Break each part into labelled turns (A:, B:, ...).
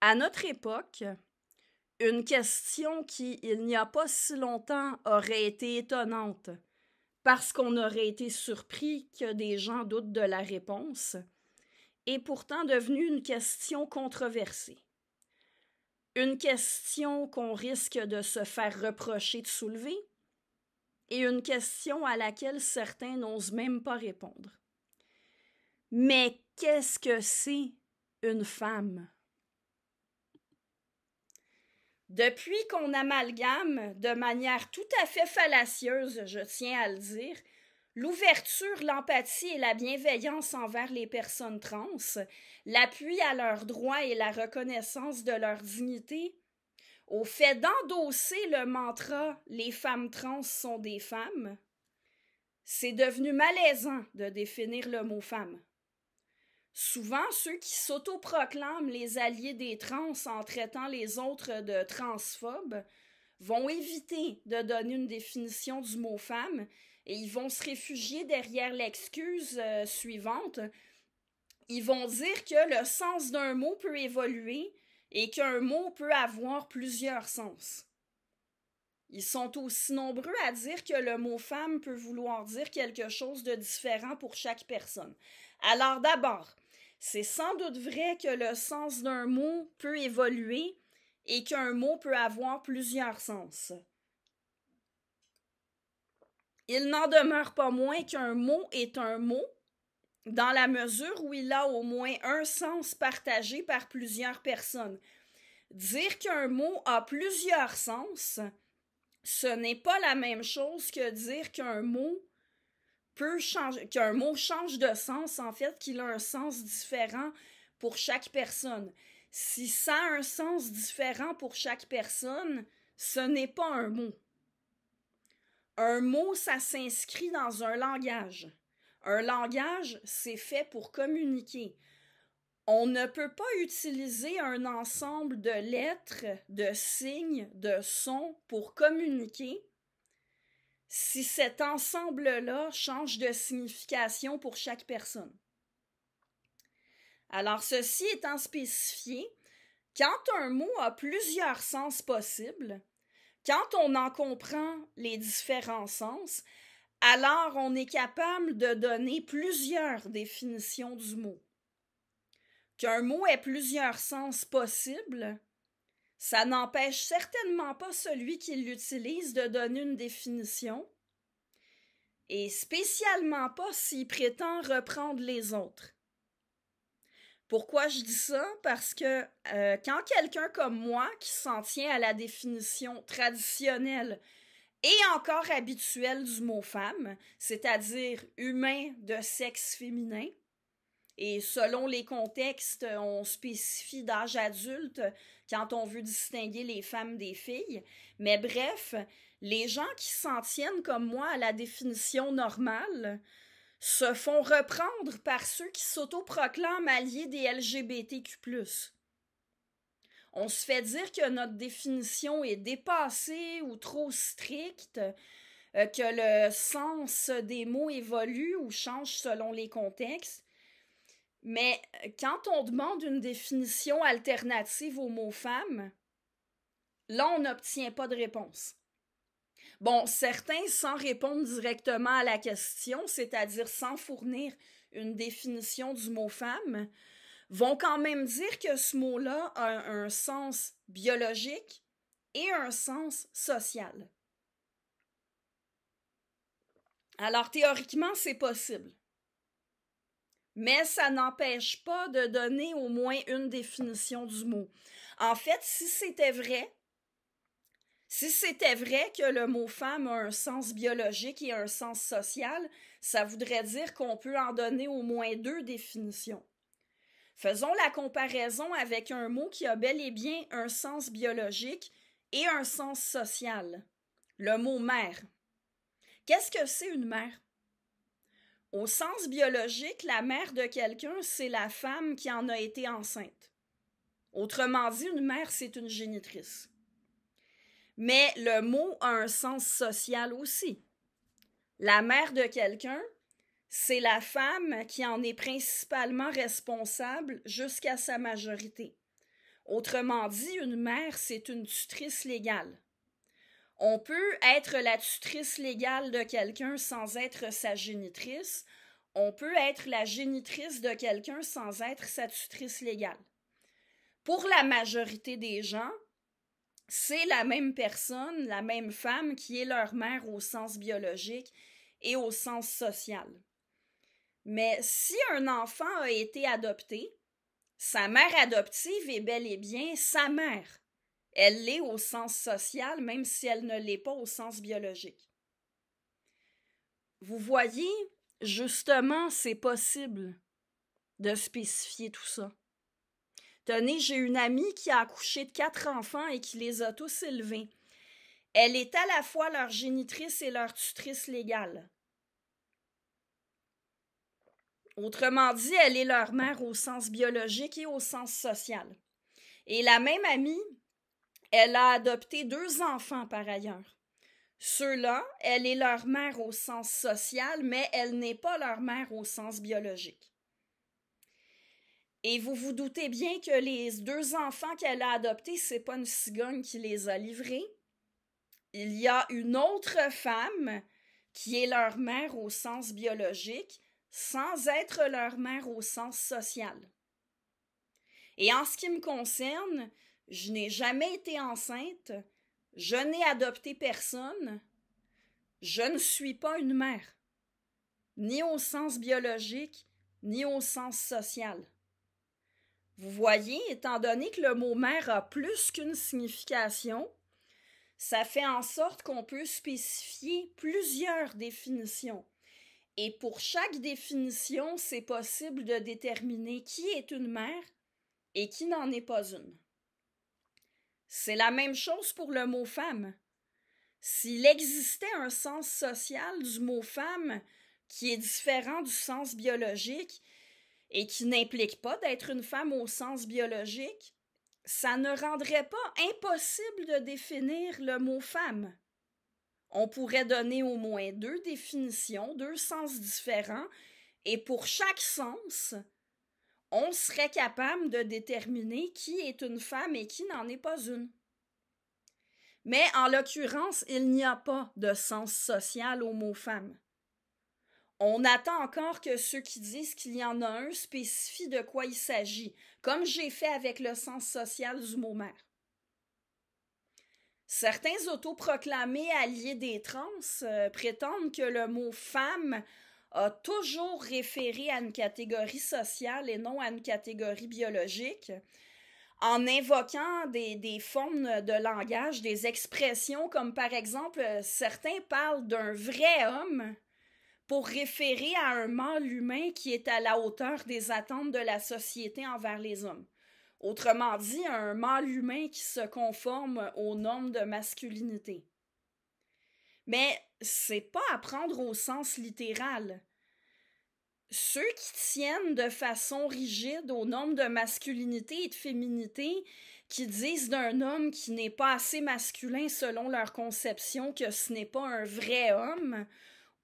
A: À notre époque, une question qui, il n'y a pas si longtemps, aurait été étonnante parce qu'on aurait été surpris que des gens doutent de la réponse, est pourtant devenue une question controversée. Une question qu'on risque de se faire reprocher de soulever et une question à laquelle certains n'osent même pas répondre. Mais qu'est-ce que c'est une femme? Depuis qu'on amalgame de manière tout à fait fallacieuse, je tiens à le dire, l'ouverture, l'empathie et la bienveillance envers les personnes trans, l'appui à leurs droits et la reconnaissance de leur dignité, au fait d'endosser le mantra « les femmes trans sont des femmes », c'est devenu malaisant de définir le mot « femme ». Souvent, ceux qui s'autoproclament les alliés des trans en traitant les autres de transphobes vont éviter de donner une définition du mot femme et ils vont se réfugier derrière l'excuse suivante. Ils vont dire que le sens d'un mot peut évoluer et qu'un mot peut avoir plusieurs sens. Ils sont aussi nombreux à dire que le mot femme peut vouloir dire quelque chose de différent pour chaque personne. Alors d'abord, c'est sans doute vrai que le sens d'un mot peut évoluer et qu'un mot peut avoir plusieurs sens. Il n'en demeure pas moins qu'un mot est un mot, dans la mesure où il a au moins un sens partagé par plusieurs personnes. Dire qu'un mot a plusieurs sens, ce n'est pas la même chose que dire qu'un mot change de sens, en fait, qu'il a un sens différent pour chaque personne. Si ça a un sens différent pour chaque personne, ce n'est pas un mot. Un mot, ça s'inscrit dans un langage. Un langage, c'est fait pour communiquer. On ne peut pas utiliser un ensemble de lettres, de signes, de sons pour communiquer si cet ensemble-là change de signification pour chaque personne. Alors, ceci étant spécifié, quand un mot a plusieurs sens possibles, quand on en comprend les différents sens, alors on est capable de donner plusieurs définitions du mot. Qu'un mot ait plusieurs sens possibles, ça n'empêche certainement pas celui qui l'utilise de donner une définition, et spécialement pas s'il prétend reprendre les autres. Pourquoi je dis ça? Parce que quand quelqu'un comme moi, qui s'en tient à la définition traditionnelle et encore habituelle du mot femme, c'est-à-dire humain de sexe féminin, et selon les contextes, on spécifie d'âge adulte quand on veut distinguer les femmes des filles. Mais bref, les gens qui s'en tiennent comme moi à la définition normale se font reprendre par ceux qui s'autoproclament alliés des LGBTQ+. On se fait dire que notre définition est dépassée ou trop stricte, que le sens des mots évolue ou change selon les contextes. Mais quand on demande une définition alternative au mot femme, là, on n'obtient pas de réponse. Bon, certains, sans répondre directement à la question, c'est-à-dire sans fournir une définition du mot femme, vont quand même dire que ce mot-là a un sens biologique et un sens social. Alors, théoriquement, c'est possible. Mais ça n'empêche pas de donner au moins une définition du mot. En fait, si c'était vrai que le mot femme a un sens biologique et un sens social, ça voudrait dire qu'on peut en donner au moins deux définitions. Faisons la comparaison avec un mot qui a bel et bien un sens biologique et un sens social. Le mot mère. Qu'est-ce que c'est une mère? Au sens biologique, la mère de quelqu'un, c'est la femme qui en a été enceinte. Autrement dit, une mère, c'est une génitrice. Mais le mot a un sens social aussi. La mère de quelqu'un, c'est la femme qui en est principalement responsable jusqu'à sa majorité. Autrement dit, une mère, c'est une tutrice légale. On peut être la tutrice légale de quelqu'un sans être sa génitrice. On peut être la génitrice de quelqu'un sans être sa tutrice légale. Pour la majorité des gens, c'est la même personne, la même femme qui est leur mère au sens biologique et au sens social. Mais si un enfant a été adopté, sa mère adoptive est bel et bien sa mère. Elle l'est au sens social, même si elle ne l'est pas au sens biologique. Vous voyez, justement, c'est possible de spécifier tout ça. Tenez, j'ai une amie qui a accouché de 4 enfants et qui les a tous élevés. Elle est à la fois leur génitrice et leur tutrice légale. Autrement dit, elle est leur mère au sens biologique et au sens social. Et la même amie, elle a adopté 2 enfants par ailleurs. Ceux-là, elle est leur mère au sens social, mais elle n'est pas leur mère au sens biologique. Et vous vous doutez bien que les 2 enfants qu'elle a adoptés, c'est pas une cigogne qui les a livrés. Il y a une autre femme qui est leur mère au sens biologique, sans être leur mère au sens social. Et en ce qui me concerne, je n'ai jamais été enceinte, je n'ai adopté personne, je ne suis pas une mère, ni au sens biologique, ni au sens social. Vous voyez, étant donné que le mot mère a plus qu'une signification, ça fait en sorte qu'on peut spécifier plusieurs définitions. Et pour chaque définition, c'est possible de déterminer qui est une mère et qui n'en est pas une. C'est la même chose pour le mot femme. S'il existait un sens social du mot femme qui est différent du sens biologique et qui n'implique pas d'être une femme au sens biologique, ça ne rendrait pas impossible de définir le mot femme. On pourrait donner au moins 2 définitions, 2 sens différents, et pour chaque sens, on serait capable de déterminer qui est une femme et qui n'en est pas une. Mais en l'occurrence, il n'y a pas de sens social au mot femme. On attend encore que ceux qui disent qu'il y en a un spécifient de quoi il s'agit, comme j'ai fait avec le sens social du mot mère. Certains autoproclamés alliés des trans prétendent que le mot femme a toujours référé à une catégorie sociale et non à une catégorie biologique, en invoquant des formes de langage, des expressions comme par exemple, certains parlent d'un vrai homme pour référer à un mâle humain qui est à la hauteur des attentes de la société envers les hommes. Autrement dit, un mâle humain qui se conforme aux normes de masculinité. Mais c'est pas à prendre au sens littéral. Ceux qui tiennent de façon rigide aux normes de masculinité et de féminité, qui disent d'un homme qui n'est pas assez masculin selon leur conception que ce n'est pas un vrai homme,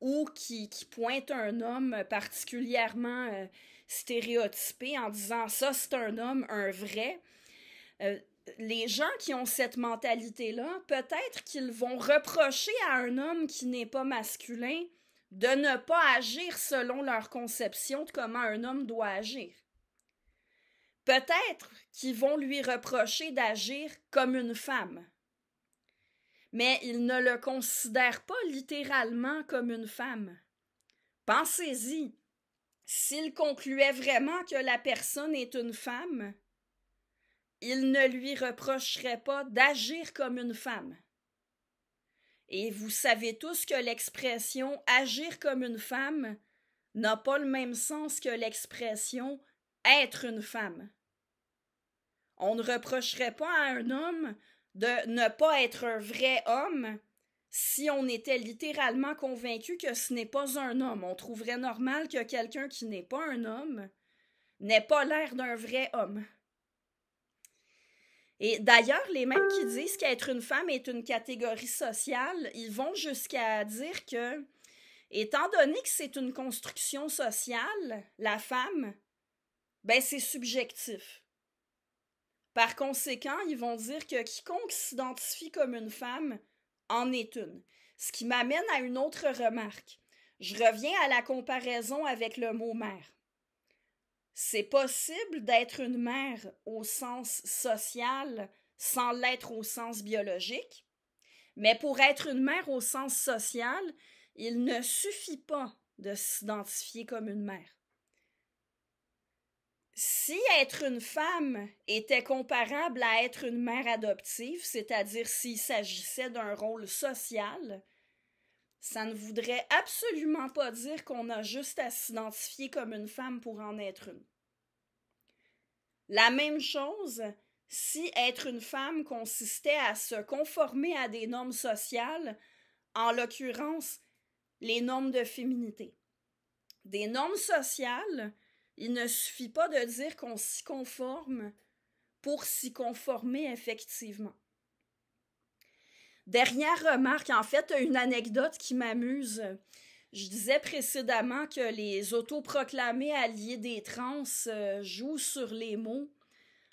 A: ou qui pointent un homme particulièrement stéréotypé en disant ça c'est un homme, un vrai. Les gens qui ont cette mentalité-là, peut-être qu'ils vont reprocher à un homme qui n'est pas masculin de ne pas agir selon leur conception de comment un homme doit agir. Peut-être qu'ils vont lui reprocher d'agir comme une femme. Mais ils ne le considèrent pas littéralement comme une femme. Pensez-y, s'ils concluaient vraiment que la personne est une femme, ils ne lui reprocheraient pas d'agir comme une femme. Et vous savez tous que l'expression « agir comme une femme » n'a pas le même sens que l'expression « être une femme ». On ne reprocherait pas à un homme de ne pas être un vrai homme si on était littéralement convaincu que ce n'est pas un homme. On trouverait normal que quelqu'un qui n'est pas un homme n'ait pas l'air d'un vrai homme. Et d'ailleurs, les mêmes qui disent qu'être une femme est une catégorie sociale, ils vont jusqu'à dire que, étant donné que c'est une construction sociale, la femme, ben c'est subjectif. Par conséquent, ils vont dire que quiconque s'identifie comme une femme en est une. Ce qui m'amène à une autre remarque. Je reviens à la comparaison avec le mot mère. C'est possible d'être une mère au sens social sans l'être au sens biologique, mais pour être une mère au sens social, il ne suffit pas de s'identifier comme une mère. Si être une femme était comparable à être une mère adoptive, c'est-à-dire s'il s'agissait d'un rôle social, ça ne voudrait absolument pas dire qu'on a juste à s'identifier comme une femme pour en être une. La même chose si être une femme consistait à se conformer à des normes sociales, en l'occurrence les normes de féminité. Des normes sociales, il ne suffit pas de dire qu'on s'y conforme pour s'y conformer effectivement. Dernière remarque, en fait, une anecdote qui m'amuse. Je disais précédemment que les autoproclamés alliés des trans jouent sur les mots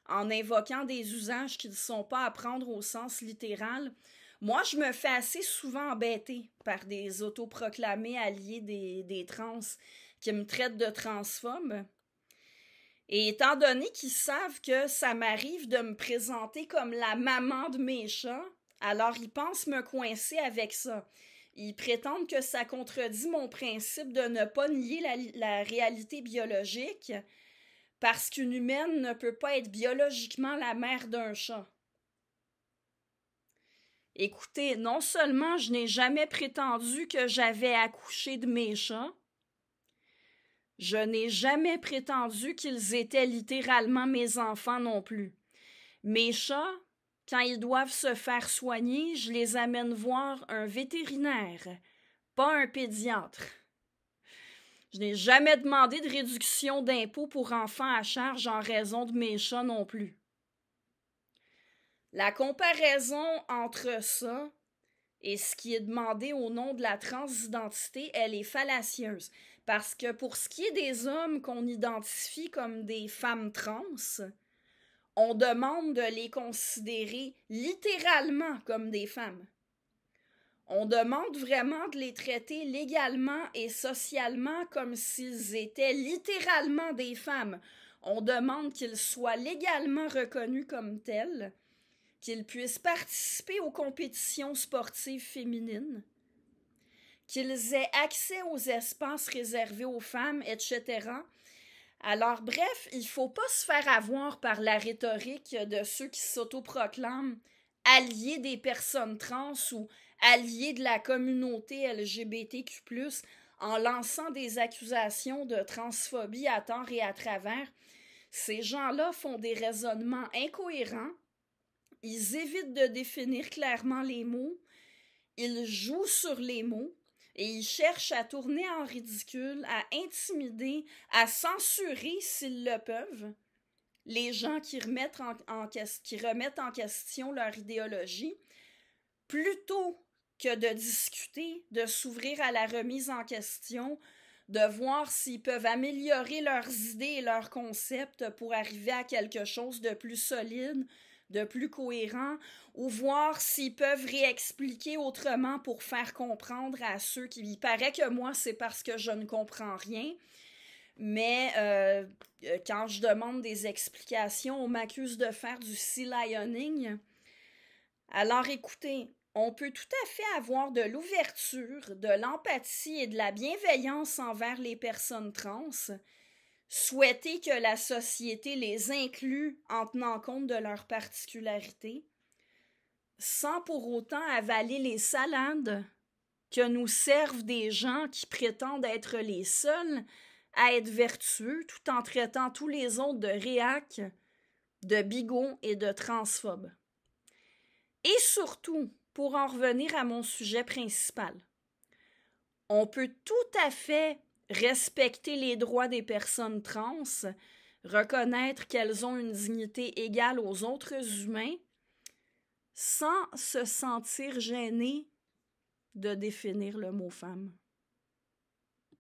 A: en invoquant des usages qui ne sont pas à prendre au sens littéral. Moi, je me fais assez souvent embêter par des autoproclamés alliés des trans qui me traitent de transphobe. Et étant donné qu'ils savent que ça m'arrive de me présenter comme la maman de mes chats, alors ils pensent me coincer avec ça. Ils prétendent que ça contredit mon principe de ne pas nier la réalité biologique parce qu'une humaine ne peut pas être biologiquement la mère d'un chat. Écoutez, non seulement je n'ai jamais prétendu que j'avais accouché de mes chats, je n'ai jamais prétendu qu'ils étaient littéralement mes enfants non plus. Mes chats, quand ils doivent se faire soigner, je les amène voir un vétérinaire, pas un pédiatre. Je n'ai jamais demandé de réduction d'impôts pour enfants à charge en raison de mes chats non plus. La comparaison entre ça et ce qui est demandé au nom de la transidentité, elle est fallacieuse. Parce que pour ce qui est des hommes qu'on identifie comme des femmes trans, on demande de les considérer littéralement comme des femmes. On demande vraiment de les traiter légalement et socialement comme s'ils étaient littéralement des femmes. On demande qu'ils soient légalement reconnus comme tels, qu'ils puissent participer aux compétitions sportives féminines, qu'ils aient accès aux espaces réservés aux femmes, etc. Alors bref, il ne faut pas se faire avoir par la rhétorique de ceux qui s'autoproclament alliés des personnes trans ou alliés de la communauté LGBTQ+, en lançant des accusations de transphobie à tort et à travers. Ces gens-là font des raisonnements incohérents, ils évitent de définir clairement les mots, ils jouent sur les mots, et ils cherchent à tourner en ridicule, à intimider, à censurer, s'ils le peuvent, les gens qui remettent en question leur idéologie, plutôt que de discuter, de s'ouvrir à la remise en question, de voir s'ils peuvent améliorer leurs idées et leurs concepts pour arriver à quelque chose de plus solide, de plus cohérent, ou voir s'ils peuvent réexpliquer autrement pour faire comprendre à ceux qui... Il paraît que moi, c'est parce que je ne comprends rien, mais quand je demande des explications, on m'accuse de faire du sea-lioning. Alors écoutez, on peut tout à fait avoir de l'ouverture, de l'empathie et de la bienveillance envers les personnes trans, souhaiter que la société les inclue en tenant compte de leurs particularités, sans pour autant avaler les salades que nous servent des gens qui prétendent être les seuls à être vertueux tout en traitant tous les autres de réacs, de bigots et de transphobes. Et surtout, pour en revenir à mon sujet principal, on peut tout à fait respecter les droits des personnes trans, reconnaître qu'elles ont une dignité égale aux autres humains, sans se sentir gêné de définir le mot femme.